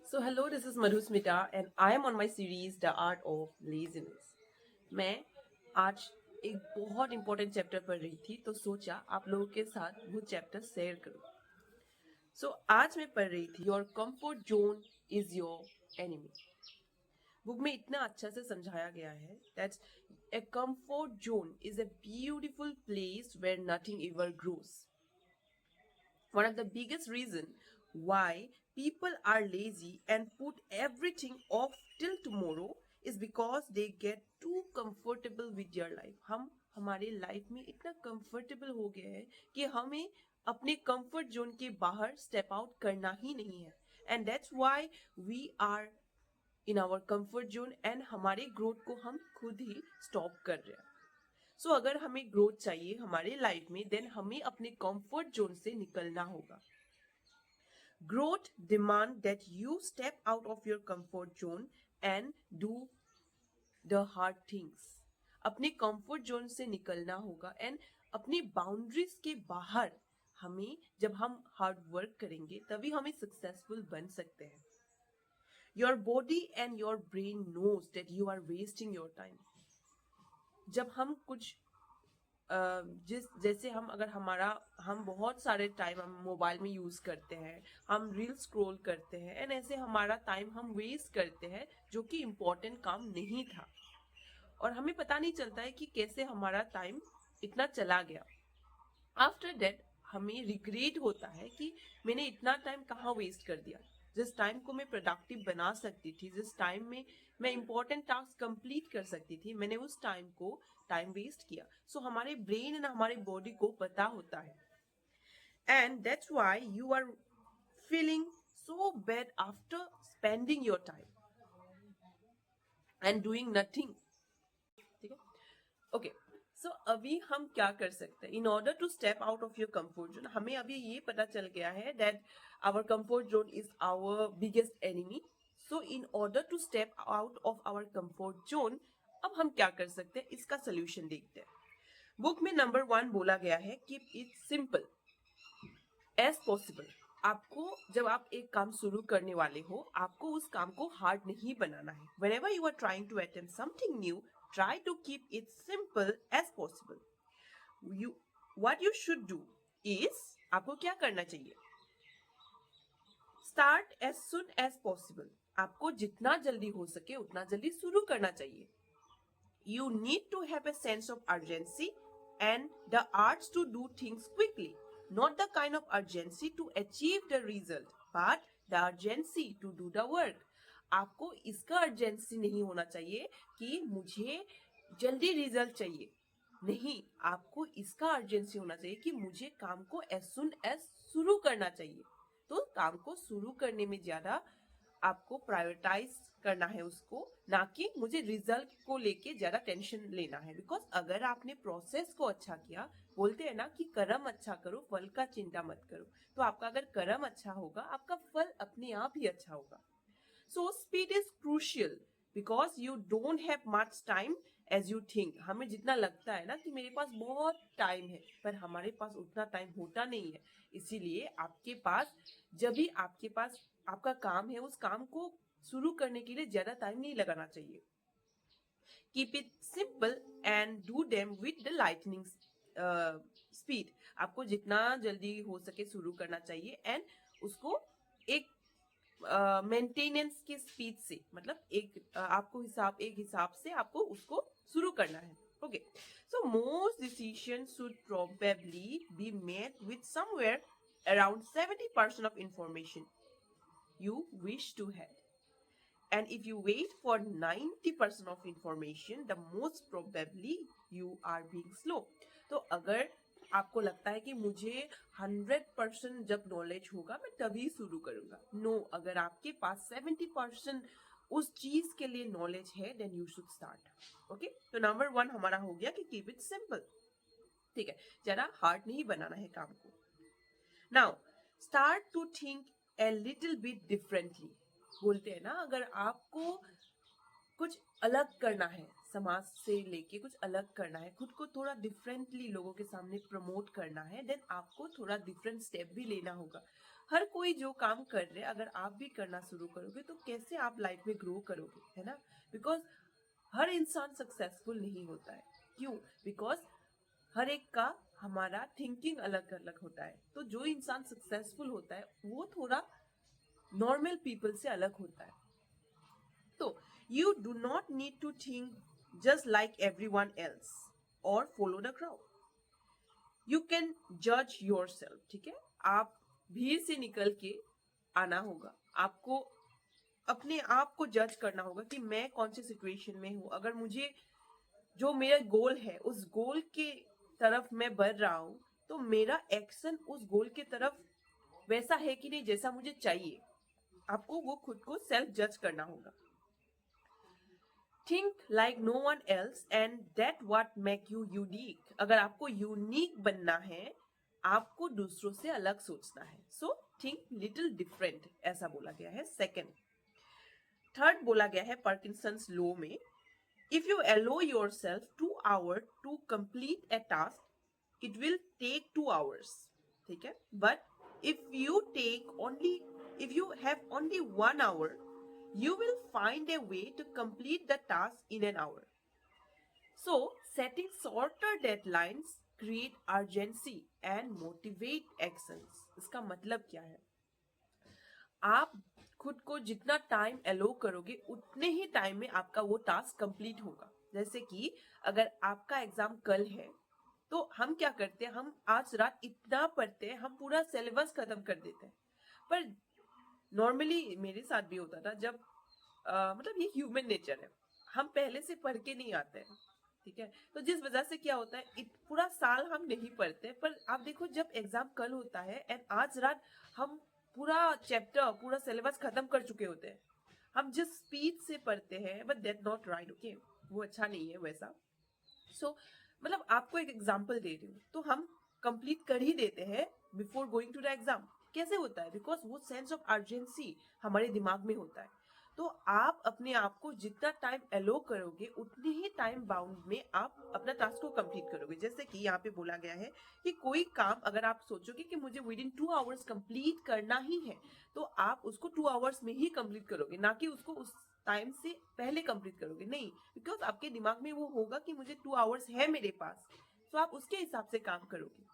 So hello, this is Madhusmita and I am on my series The Art of Laziness. मैं आज एक बहुत important chapter पढ़ रही थी तो सोचा आप लोगों के साथ वो चैप्टर शेयर करूं. आज मैं पढ़ रही थी your comfort zone is your enemy. Book में इतना अच्छा से समझाया गया है that a comfort zone is a beautiful place where nothing ever grows. One of the biggest reason why people are lazy and put everything off till tomorrow is because they get too comfortable with their life. हम हमारे life में इतना comfortable हो गए हैं कि हमें अपने कंफर्ट जोन के बाहर स्टेप आउट करना ही नहीं है. And that's why we are in our comfort zone and हमारे ग्रोथ को हम खुद ही स्टॉप कर रहे हैं. सो अगर हमें ग्रोथ चाहिए हमारे लाइफ में देन हमें अपने कंफर्ट जोन से निकलना होगा. Growth demand that you step out of your comfort zone and do the hard things. अपने कंफर्ट जोन से निकलना होगा एंड अपनी बाउंड्रीज के बाहर हमें जब हम हार्ड वर्क करेंगे तभी हमें सक्सेसफुल बन सकते हैं. Your body and your brain knows that you are wasting your time. जब हम कुछ जैसे हम अगर हम बहुत सारे टाइम हम मोबाइल में यूज करते हैं, हम रील स्क्रॉल करते हैं एंड ऐसे हमारा टाइम हम वेस्ट करते हैं जो कि इम्पोर्टेंट काम नहीं था और हमें पता नहीं चलता है कि कैसे हमारा टाइम इतना चला गया. आफ्टर दैट हमें रिग्रेट होता है कि मैंने इतना टाइम कहाँ वेस्ट कर दिया. जिस टाइम को मैं प्रोडक्टिव बना सकती थी, जिस टाइम में मैं इंपॉर्टेंट टास्क कंप्लीट कर सकती थी, मैंने उस टाइम को टाइम वेस्ट किया. सो हमारे ब्रेन एंड हमारे बॉडी को पता होता है and that's why you are feeling so bad after spending your time and doing nothing. ठीक है, ओके. सो अभी हम क्या कर सकते हैं in order to step out of your comfort zone. हमें अभी ये पता चल गया है that our comfort zone is our biggest enemy. So in order to step out of our comfort zone अब हम क्या कर सकते हैं इसका सोल्यूशन देखते हैं. बुक में नंबर 1 बोला गया है keep it simple as possible. आपको जब आप एक काम शुरू करने वाले हो आपको उस काम को हार्ड नहीं बनाना है. Whenever you are trying to attempt something new try to keep it simple as possible. What you should do is आपको क्या करना चाहिए. Start as soon as possible. आपको जितना जल्दी हो सके उतना जल्दी शुरू करना चाहिए. You need to have a sense of urgency and the arts to do things quickly. Not the kind of urgency to achieve the result, but the urgency to do the work. आपको इसका urgency नहीं होना चाहिए कि मुझे जल्दी result चाहिए. नहीं, आपको इसका अर्जेंसी होना चाहिए कि मुझे काम को एज सुन एज शुरू करना चाहिए. तो काम को शुरू करने में ज्यादा आपको प्रायोरिटाइज करना है उसको, ना कि मुझे रिजल्ट को लेके ज्यादा टेंशन लेना है. बिकॉज अगर आपने प्रोसेस को अच्छा किया, बोलते हैं ना कि कर्म अच्छा करो फल का चिंता मत करो. तो आपका अगर कर्म अच्छा होगा आपका फल अपने आप ही अच्छा होगा. So speed is crucial because you don't have much time as you think. हमें जितना लगता है ना कि मेरे पास बहुत टाइम है पर हमारे पास उतना टाइम होता नहीं है. इसीलिए आपके पास जब भी आपके पास आपका काम है उस काम को शुरू करने के लिए ज्यादा टाइम नहीं लगाना चाहिए. Keep it simple and do them with the lightning speed. आपको जितना जल्दी हो सके शुरू करना चाहिए एंड उसको एक मेंटेनेंस के स्पीड से, मतलब एक हिसाब से आपको उसको शुरू करना है. Okay, so most decision should probably be made with somewhere around 70% of information you wish to have. And if you wait for 90% of information, the most probably you are being slow. तो अगर आपको लगता है कि मुझे 100% जब knowledge होगा मैं तभी शुरू करूंगा, नो, अगर आपके पास 70% उस चीज के लिए नॉलेज है then you should start. Okay, तो नंबर 1 हमारा हो गया कि कीप इट सिंपल. ठीक है, जरा हार्ड नहीं बनाना है काम को. Now start to think a little bit differently. बोलते हैं ना अगर आपको कुछ अलग करना है, समाज से लेके कुछ अलग करना है, खुद को थोड़ा डिफरेंटली लोगों के सामने प्रमोट करना है, देन आपको थोड़ा डिफरेंट स्टेप भी लेना होगा. हर कोई जो काम कर रहे हैं अगर आप भी करना शुरू करोगे तो कैसे आप लाइफ में ग्रो करोगे, है ना? बिकॉज हर इंसान सक्सेसफुल नहीं होता है। क्यों? बिकॉज हर एक का हमारा थिंकिंग अलग अलग होता है। तो जो इंसान सक्सेसफुल होता है वो थोड़ा नॉर्मल पीपल से अलग होता है। तो you do not need to think just like everyone else और follow the crowd. You can जज योर सेल्फ, ठीक है? आप भीड़ से निकल के आना होगा, आपको अपने आप को जज करना होगा कि मैं कौन सी सिचुएशन में हूं। अगर मुझे जो मेरा गोल है उस गोल के तरफ मैं बढ़ रहा हूं तो मेरा एक्शन उस गोल के तरफ वैसा है कि नहीं जैसा मुझे चाहिए। आपको वो खुद को सेल्फ जज करना होगा। Think like no one else and that what make you unique. अगर आपको यूनिक बनना है आपको दूसरों से अलग सोचना है। सो थिंक लिटिल डिफरेंट, ऐसा बोला गया है। सेकेंड, थर्ड बोला गया है पार्किंसंस लॉ में, if you allow yourself 2 hours to complete a task it will take 2 hours, ठीक है? but if you have only 1 hour you will find a way to complete the task in an hour. So setting shorter deadlines create urgency and motivate actions. इसका मतलब क्या है? आप खुद को जितना टाइम एलो करोगे उतने ही टाइम में आपका वो टास्क कंप्लीट होगा। जैसे कि अगर आपका एग्जाम कल है तो हम क्या करते हैं, हम आज रात इतना पढ़ते हैं, हम पूरा सिलेबस खत्म कर देते हैं। पर नॉर्मली मेरे साथ भी होता था जब मतलब ये ह्यूमन नेचर है, हम पहले से पढ़ के नहीं आते हैं, ठीक है? तो जिस वजह से क्या होता है पूरा साल हम नहीं पढ़ते। पर आप देखो जब एग्जाम कल होता है एंड आज रात हम पूरा चैप्टर पूरा सिलेबस खत्म कर चुके होते हैं। हम जिस स्पीड से पढ़ते हैं but that not right, okay? वो अच्छा नहीं है वैसा। सो मतलब आपको एक एग्जांपल दे रही हूँ, तो हम कंप्लीट कर ही देते हैं before going to the exam. कैसे होता है? बिकॉज वो सेंस ऑफ अर्जेंसी हमारे दिमाग में होता है। तो आप अपने आप को जितना टाइम एलो करोगे उतने ही टाइम बाउंड में आप अपना टास्क को कंप्लीट करोगे। जैसे कि यहाँ पे बोला गया है कि कोई काम अगर आप सोचोगे कि मुझे विद इन 2 आवर्स कंप्लीट करना ही है तो आप उसको 2 आवर्स में ही कंप्लीट करोगे, ना कि उसको उस टाइम से पहले कंप्लीट करोगे। नहीं, बिकॉज आपके दिमाग में वो होगा कि मुझे 2 आवर्स है मेरे पास, तो आप उसके हिसाब से काम करोगे।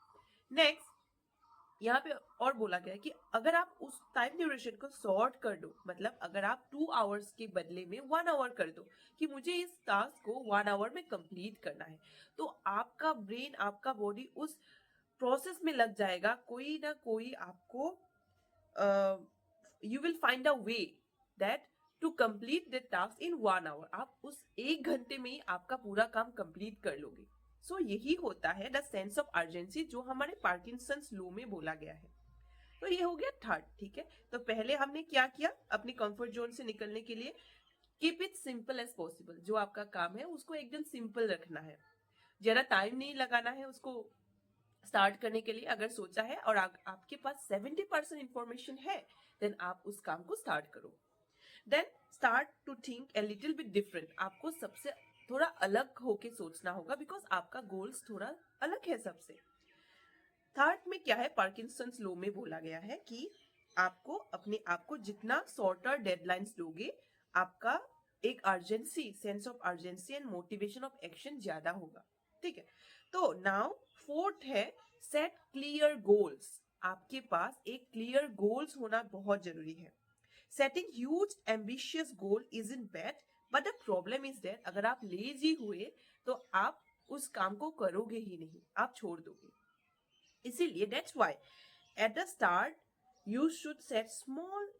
नेक्स्ट, यहाँ पे और बोला गया है कि अगर आप उस टाइम ड्यूरेशन को शॉर्ट कर दो, मतलब अगर आप 2 आवर्स के बदले में 1 आवर कर दो कि मुझे इस टास्क को 1 आवर में कंप्लीट करना है, तो आपका ब्रेन, आपका बॉडी उस प्रोसेस में लग जाएगा। कोई ना कोई आपको you will find a way that to complete the task in 1 hour. आप उस 1 घंटे में ही आपका पूरा काम कंप्लीट कर लोगे। सो यही होता है द सेंस ऑफ अर्जेंसी जो हमारे पार्किंसंस लॉ में बोला गया है। तो ये हो गया थर्ड, ठीक है? तो पहले हमने क्या किया अपनी कंफर्ट जोन से निकलने के लिए? Keep it simple as possible. जो आपका काम है उसको एकदम सिंपल रखना है, ज्यादा टाइम नहीं लगाना है उसको स्टार्ट करने के लिए। अगर सोचा है और आपके पास 70% इंफॉर्मेशन है देन आप उस काम को स्टार्ट करो। Then start to think a little bit different. आपको सबसे थोड़ा अलग होके सोचना होगा बिकॉज आपका गोल्स थोड़ा अलग है सबसे। थर्ड में क्या है, पार्किंसंस लॉ में बोला गया है कि आपको अपने आप को जितना शॉर्टर डेडलाइंस दोगे आपका एक urgency, sense of urgency and motivation of action ज्यादा होगा, ठीक है? तो नाउ फोर्थ है सेट क्लियर गोल्स। आपके पास एक क्लियर गोल्स होना बहुत जरूरी है। Setting huge ambitious goal isn't bad, but the problem is that अगर आप लेजी हुए तो आप उस काम को करोगे ही नहीं, आप छोड़ दोगे। इसीलिए that's why at the start you should set small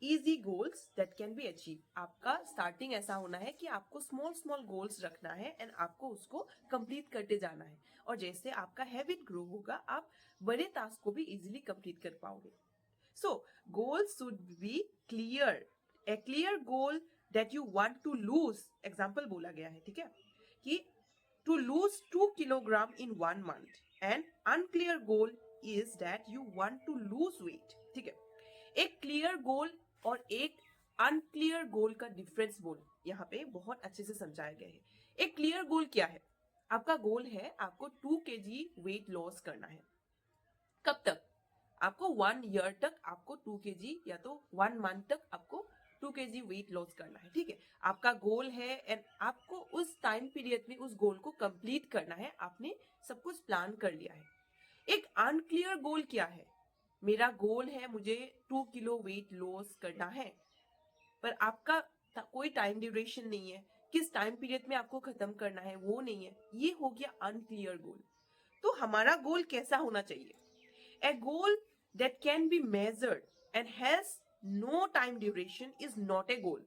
easy goals that can be achieve. आपका स्टार्टिंग ऐसा होना है कि आपको स्मॉल स्मॉल गोल्स रखना है एंड आपको उसको कंप्लीट करते जाना है। और जैसे आपका हैबिट ग्रो होगा आप बड़े टास्क को भी इजीली कंप्लीट कर पाओगे। So, goals should be clear. A clear goal that you want to lose. Example बोला गया है, ठीक है? कि to lose 2 kilogram in 1 month. And unclear goal is that you want to lose weight. ठीक है? एक clear goal और एक unclear goal का difference बोल यहाँ पे बहुत अच्छे से समझाया गया है। एक clear goal क्या है? आपका गोल है आपको 2 kg weight loss करना है। कब तक? आपको 1 ईयर तक आपको 2 kg या तो 1 मंथ तक आपको 2 kg वेट लॉस करना है, ठीक है। आपका गोल है एंड आपको उस टाइम पीरियड में उस गोल को कंप्लीट करना है। आपने सब कुछ प्लान कर लिया है। एक अनक्लियर गोल क्या है? मेरा गोल है मुझे 2 किलो वेट लॉस करना है, पर आपका कोई टाइम ड्यूरेशन नहीं है, किस टाइम पीरियड में आपको खत्म करना है वो नहीं है। ये हो गया अनक्लियर गोल। तो हमारा गोल कैसा होना चाहिए? A goal that can be measured and has no time duration is not a goal.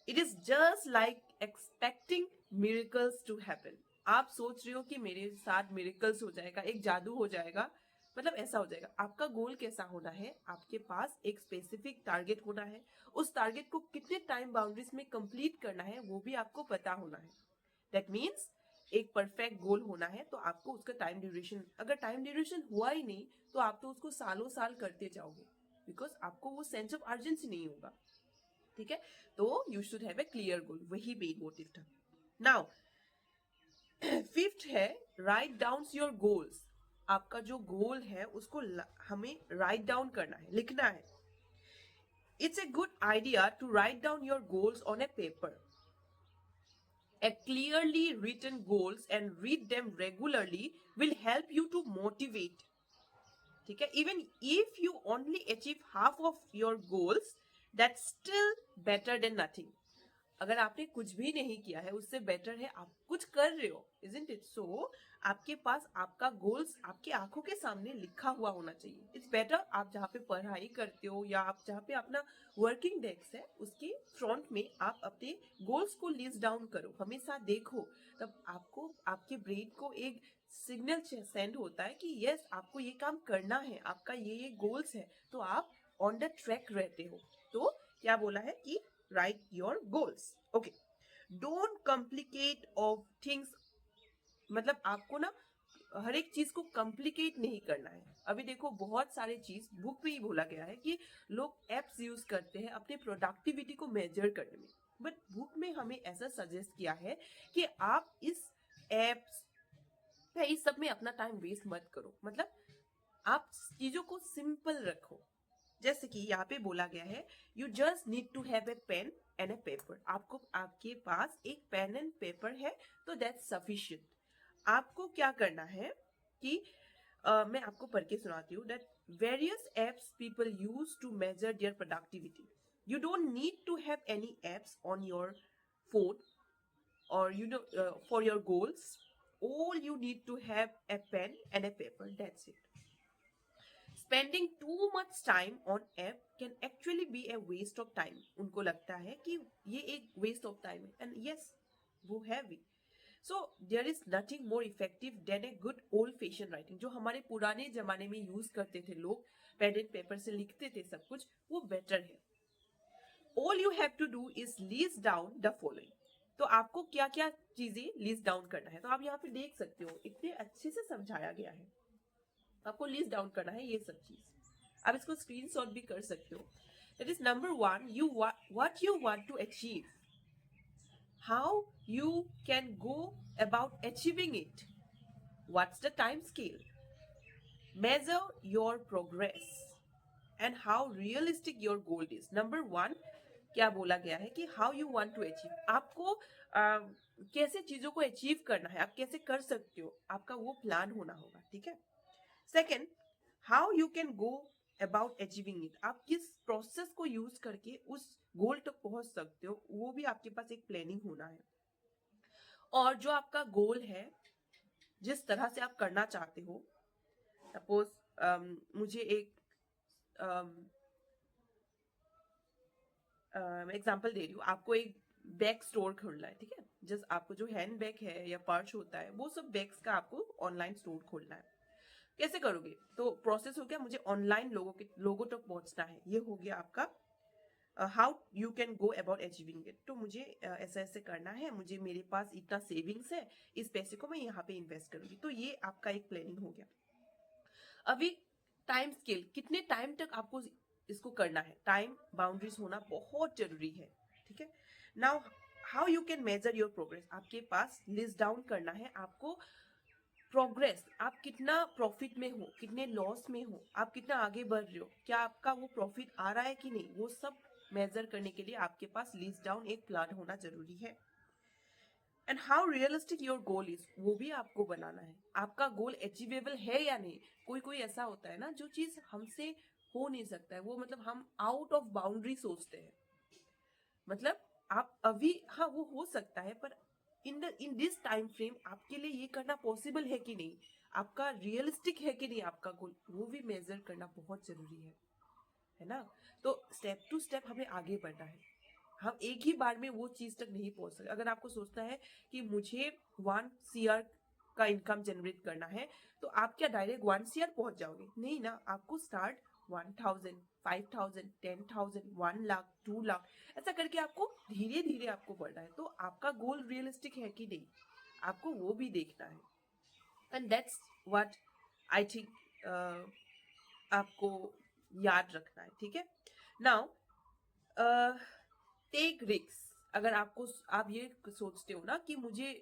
It is just like expecting miracles to happen. आप सोच रहे हो कि मेरे साथ miracles हो जाएगा, एक जादू हो जाएगा, मतलब ऐसा हो जाएगा। आपका गोल कैसा होना है? आपके पास एक स्पेसिफिक टारगेट होना है। उस टारगेट को कितने टाइम बाउंड्रीज में कंप्लीट करना है वो भी आपको पता होना है। दैट मीन्स एक परफेक्ट गोल होना है तो आपको उसका टाइम ड्यूरेशन, अगर टाइम ड्यूरेशन हुआ ही नहीं तो आप तो उसको सालों साल करते जाओगे, बिकॉज आपको वो सेंस ऑफ अर्जेंसी नहीं होगा, ठीक है। तो you should have a clear goal, वही मेन मोटिव था। नाउ फिफ्थ है राइट डाउन योर गोल्स। आपका जो गोल है उसको हमें राइट डाउन करना है, लिखना है। It's a good idea to write down your goals on a paper. A clearly written goals and read them regularly will help you to motivate. ठीक है, even if you only achieve half of your goals, that's still better than nothing. अगर आपने कुछ भी नहीं किया है उससे बेटर है आप कुछ कर रहे हो, isn't it? So आपके पास आपका गोल्स आपकी आंखों के सामने लिखा हुआ होना चाहिए। इट्स बेटर आप जहाँ पे पढ़ाई करते हो या आप जहाँ पे अपना वर्किंग डेस्क है उसके फ्रंट में आप अपने गोल्स को लिस्ट डाउन करो, हमेशा देखो। तब आपको आपके ब्रेन को एक सिग्नल सेंड होता है कि यस आपको ये काम करना है, आपका ये गोल्स है, तो आप ऑन द ट्रैक रहते हो। तो क्या बोला है कि write your goals. Okay. Don't complicate of things. मतलब आपको ना हर एक चीज को कॉम्प्लिकेट नहीं करना है। अभी देखो बहुत सारे चीज बुक में ही बोला गया है कि लोग एप्स यूज करते हैं अपने प्रोडक्टिविटी को मेजर करने में, बट बुक में हमें ऐसा सजेस्ट किया है कि आप इस एप्स या इस सब में अपना टाइम वेस्ट मत करो। मतलब आप चीजों को सिंपल रखो। जैसे कि यहाँ पे बोला गया है you just need to have a pen and a paper. आपको आपके पास एक पेन एंड पेपर है तो दैट्स सफिशिएंट। आपको क्या करना है कि मैं आपको पढ़ के सुनाती हूँ that various apps people use to measure their productivity. You don't need to have any apps on your phone और you know for your goals. All you need to have a pen and a paper. That's it. Spending too much time on app can actually be a waste of time. उनको लगता है कि ये एक waste of time है, and yes, वो है भी। So there is nothing more effective than a good old-fashioned writing. जो हमारे पुराने जमाने में यूज करते थे लोग, पेन एंड पेपर से लिखते थे सब कुछ, वो बेटर है। All you have to do is list down the following. तो आपको क्या क्या चीजें लिस्ट डाउन करना है, तो आप यहाँ पे देख सकते हो इतने अच्छे से समझाया गया है। आपको लिस्ट डाउन करना है ये सब चीज। आप इसको स्क्रीनशॉट भी कर सकते हो। That is number 1, you what you want to achieve, how you can go about achieving it, what's the time scale, measure your progress and how realistic your goal is. Number 1 क्या बोला गया है कि how you want to achieve, आपको कैसे चीजों को achieve करना है, आप कैसे कर सकते हो, आपका वो प्लान होना होगा, ठीक है। Second, how you can go about achieving it, आप किस प्रोसेस को यूज करके उस गोल तक पहुंच सकते हो, वो भी आपके पास एक प्लानिंग होना है। और जो आपका गोल है, जिस तरह से आप करना चाहते हो, सपोज मुझे एक एग्जाम्पल दे रही हूँ, आपको एक बैग स्टोर खोलना है, ठीक है। जस्ट आपको जो हैंड बैग है या पर्स होता है वो सब बैग्स का आपको ऑनलाइन स्टोर खोलना है। कैसे करोगे? तो प्रोसेस हो गया, मुझे ऑनलाइन लोगों तक पहुंचना है, ये हो गया आपका how you can go about achieving it. तो मुझे ऐसा ऐसे करना है, मुझे मेरे पास इतना सेविंग्स है, इस पैसे को मैं यहाँ पे इन्वेस्ट करूंगी, तो ये आपका एक प्लानिंग हो गया। अभी टाइम स्केल, कितने टाइम तक आपको इसको करना है, टाइम बाउंड्रीज होना बहुत जरूरी है, ठीक है। Now how you can measure your progress, आपके पास लिस्ट डाउन करना है, आपको प्रोग्रेस, आप कितना प्रॉफिट में हो, कितने लॉस में हो, आप कितना आगे बढ़ रहे हो, क्या आपका वो प्रॉफिट आ रहा है कि नहीं, वो सब मेजर करने के लिए आपके पास लिस्ट डाउन एक प्लान होना जरूरी है. And how realistic your goal is, वो भी आपको बनाना है. आपका गोल अचीवेबल है या नहीं. कोई कोई ऐसा होता है ना जो चीज हमसे हो नहीं सकता है, वो मतलब हम आउट ऑफ बाउंड्री सोचते हैं. मतलब आप अभी, हाँ वो हो सकता है, पर इन दिस टाइम फ्रेम आपके लिए ये करना पॉसिबल है कि नहीं, आपका रियलिस्टिक है कि नहीं आपका गोल, वो भी मेजर करना बहुत जरूरी है ना. तो स्टेप टू स्टेप हमें आगे बढ़ना है. हम एक ही बार में वो चीज तक नहीं पहुंच सकते. अगर आपको सोचना है कि मुझे 1 CR का इनकम जनरेट करना है, तो आप क्या डायरेक्ट 1 CR पहुंच जाओगे, नहीं ना. आपको स्टार्ट 1000, 5000, 10,000, 1 लाख, 2 लाख, ऐसा करके आपको धीरे धीरे आपको बढ़ना है. तो आपका गोल रियलिस्टिक है कि नहीं, आपको वो भी देखना है. And that's what I think आपको याद रखना है. ठीक है. नाउ टेक रिक्स. अगर आप ये सोचते हो ना कि मुझे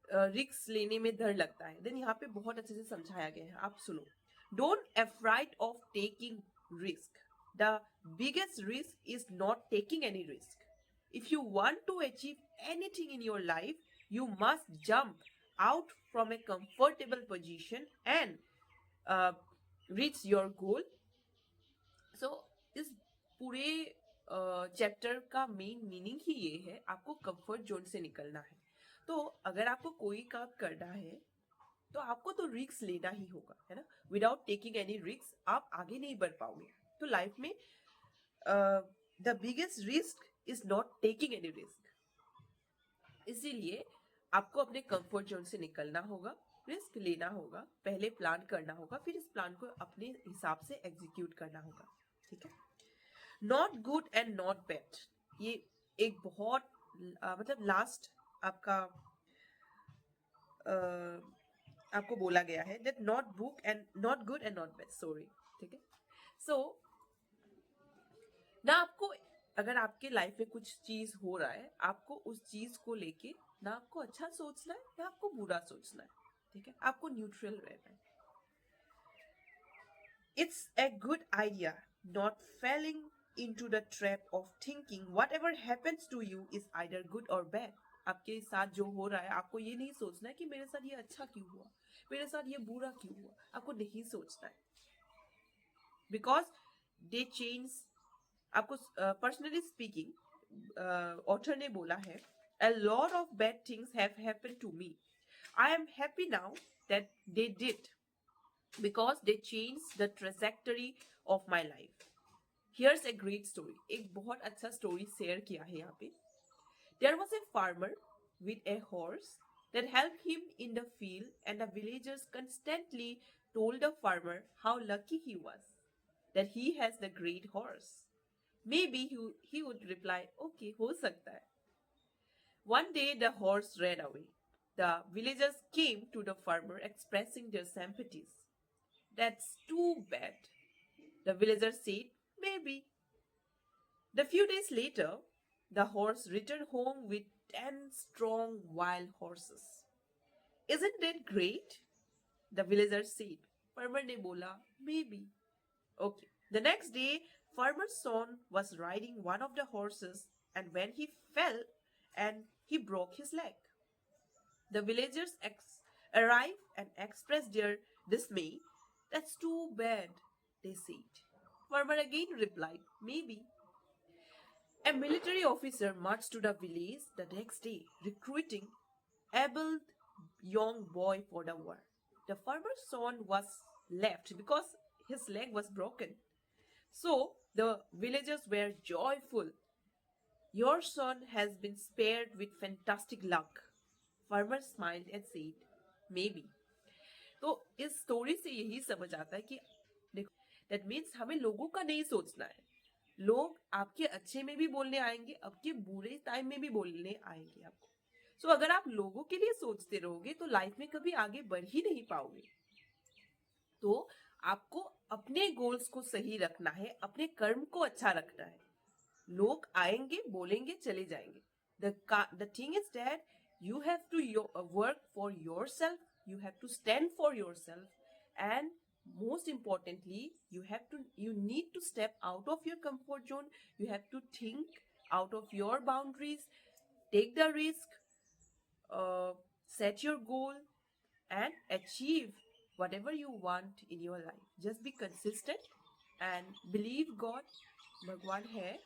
रिक्स लेने में डर लगता है, देन यहाँ पे बहुत अच्छे से समझाया गया है, आप सुनो. Don't afraid of taking risk. The biggest risk is not taking any risk. If you want to achieve anything in your life, you must jump out from a comfortable position and reach your goal. So इस पूरे chapter का main meaning ही ये है, आपको comfort zone से निकलना है. तो अगर आपको कोई काम करना है तो आपको तो रिस्क लेना ही होगा, है ना. विदाउट टेकिंग एनी रिस्क आप आगे नहीं बढ़ पाओगे. तो लाइफ में the biggest risk is not taking any risk. इसीलिए आपको अपने कंफर्ट जोन से निकलना होगा, रिस्क लेना होगा, पहले प्लान करना होगा, फिर इस प्लान को अपने हिसाब से एग्जीक्यूट करना होगा. ठीक है. Not good and not bad, ये एक बहुत मतलब लास्ट आपका आपको बोला गया है that not book and not good and not bad, sorry. ठीक है. सो ना आपको, अगर आपके लाइफ में कुछ चीज हो रहा है, आपको उस चीज को लेके ना आपको अच्छा सोचना है ना आपको बुरा सोचना है. ठीक है. आपको न्यूट्रल रहना है. It's a good idea not falling into the trap of thinking whatever happens to you is either good or bad. आपके साथ जो हो रहा है, आपको ये नहीं सोचना है कि मेरे साथ ये अच्छा क्यों हुआ, मेरे साथ ये बुरा क्यों हुआ. आपको नहीं सोचना है. Because they change. आपको पर्सनली स्पीकिंग ऑथर ने बोला है, a lot of bad things have happened to me. I am happy now that they did, because they changed the trajectory of my life. Here's a great story. एक बहुत अच्छा story share किया है यहाँ पे. There was a farmer with a horse that helped him in the field, and the villagers constantly told the farmer how lucky he was that he has the great horse. Maybe he would reply, okay, हो सकता है. One day the horse ran away. The villagers came to the farmer expressing their sympathies. That's too bad, the villagers said. Maybe. The few days later, the horse returned home with 10 strong wild horses. Isn't that great? The villagers said. Farmer ne bola, maybe. Okay. The next day, farmer's son was riding one of the horses, and when he fell and he broke his leg. The villagers arrived and expressed their dismay. That's too bad, they said. Farmer again replied, maybe. A military officer marched to the village the next day, recruiting able young boy for the war. The farmer's son was left because his leg was broken. So the villagers were joyful. Your son has been spared with fantastic luck. Farmer smiled and said, maybe. तो इस story से यही समझ आता है कि देखो, that means हमें लोगों का नहीं सोचना है. लोग आपके अच्छे में भी बोलने आएंगे, आपके बुरे टाइम में भी बोलने आएंगे आपको. सो अगर आप लोगों के लिए सोचते रहोगे तो लाइफ में कभी आगे बढ़ ही नहीं पाओगे. तो आपको अपने गोल्स को सही रखना है, अपने कर्म को अच्छा रखना है. लोग आएंगे, बोलेंगे, चले जाएंगे. The thing is that you have to work for yourself you have to stand for yourself, and most importantly, you need to step out of your comfort zone. You have to think out of your boundaries, take the risk, set your goal, and achieve whatever you want in your life. Just be consistent and believe God, भगवान है,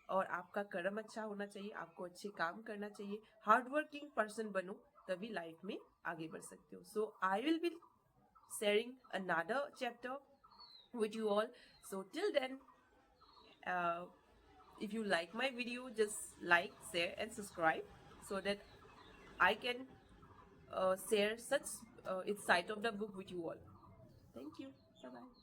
और आपका कर्म अच्छा होना चाहिए, आपको अच्छे काम करना चाहिए, हार्ड वर्किंग पर्सन बनो, तभी लाइफ में आगे बढ़ सकते हो. So I will be sharing another chapter with you all. So till then, uh, if you like my video, just like, share and subscribe so that I can share such insight of the book with you all. Thank you. Bye bye.